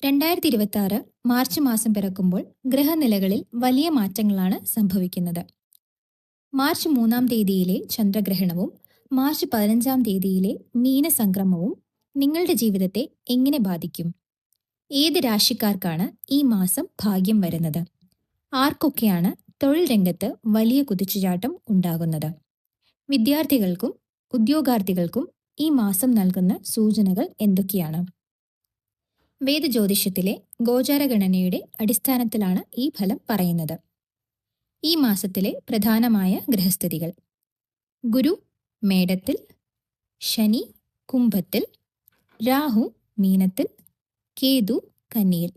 2026 March മാസം പിറക്കുമ്പോൾ ഗ്രഹനിലകളിൽ വലിയ മാറ്റങ്ങളാണ് സംഭവിക്കുന്നത്. മാർച്ച് 3-ാം തീയതിയിലെ ചന്ദ്രഗ്രഹണവും മാർച്ച് 15-ാം തീയതിയിലെ മീനസംക്രമവും നിങ്ങളുടെ ജീവിതത്തെ എങ്ങനെ ബാധിക്കും? ഏത് രാശിക്കാർക്കാണ് ഈ മാസം ഭാഗ്യം വരുന്നത്? ആർക്കൊക്കെയാണ് തൊഴിൽ രംഗത്ത് വലിയ കുതിച്ചുചാട്ടം ഉണ്ടാകുന്നത്? വിദ്യാർത്ഥികൾക്കും ഉദ്യോഗാർത്ഥികൾക്കും ഈ മാസം നൽകുന്ന സൂചനകൾ എന്തൊക്കെയാണ്? വേദജ്യോതിഷത്തിലെ ഗോചാരഗണനയുടെ അടിസ്ഥാനത്തിലാണ് ഈ ഫലം പറയുന്നത്. ഈ മാസത്തിലെ പ്രധാനമായ ഗ്രഹസ്ഥിതികൾ: ഗുരു മേടത്തിൽ, ശനി കുംഭത്തിൽ, രാഹു മീനത്തിൽ, കേതു കന്നിയിൽ.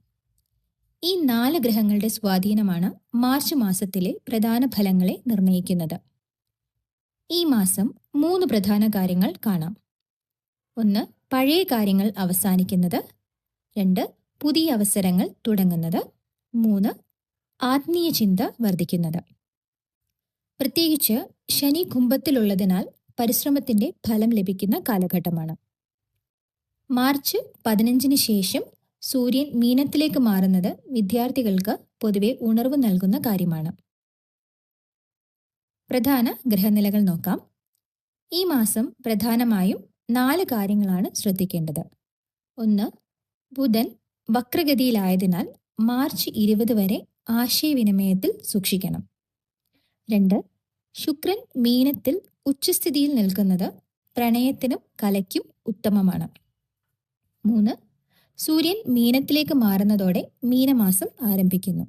ഈ 4 ഗ്രഹങ്ങളുടെ സ്വാധീനമാണ് മാർച്ച് മാസത്തിലെ പ്രധാന ഫലങ്ങളെ നിർണ്ണയിക്കുന്നത്. ഈ മാസം 3 പ്രധാന കാര്യങ്ങൾ കാണാം. 1. പഴയ കാര്യങ്ങൾ അവസാനിക്കുന്നത്. 2. പുതിയ അവസരങ്ങൾ തുടങ്ങുന്നത്. 3. ആത്മീയ ചിന്ത വർദ്ധിക്കുന്നത്. പ്രത്യേകിച്ച് ശനി കുംഭത്തിലുള്ളതിനാൽ പരിശ്രമത്തിന്റെ ഫലം ലഭിക്കുന്ന കാലഘട്ടമാണ്. മാർച്ച് 15-ന് ശേഷം സൂര്യൻ മീനത്തിലേക്ക് മാറുന്നത് വിദ്യാർത്ഥികൾക്ക് പൊതുവെ ഉണർവ് നൽകുന്ന കാര്യമാണ്. പ്രധാന ഗ്രഹനിലകൾ നോക്കാം. ഈ മാസം പ്രധാനമായും 4 കാര്യങ്ങളാണ് ശ്രദ്ധിക്കേണ്ടത്. 1. ബുധൻ വക്രഗതിയിലായതിനാൽ മാർച്ച് 20 വരെ ആശയവിനിമയത്തിൽ സൂക്ഷിക്കണം. 2. ശുക്രൻ മീനത്തിൽ ഉച്ചസ്ഥിതിയിൽ നിൽക്കുന്നത് പ്രണയത്തിനും കലയ്ക്കും ഉത്തമമാണ്. 3. സൂര്യൻ മീനത്തിലേക്ക് മാറുന്നതോടെ മീനമാസം ആരംഭിക്കുന്നു.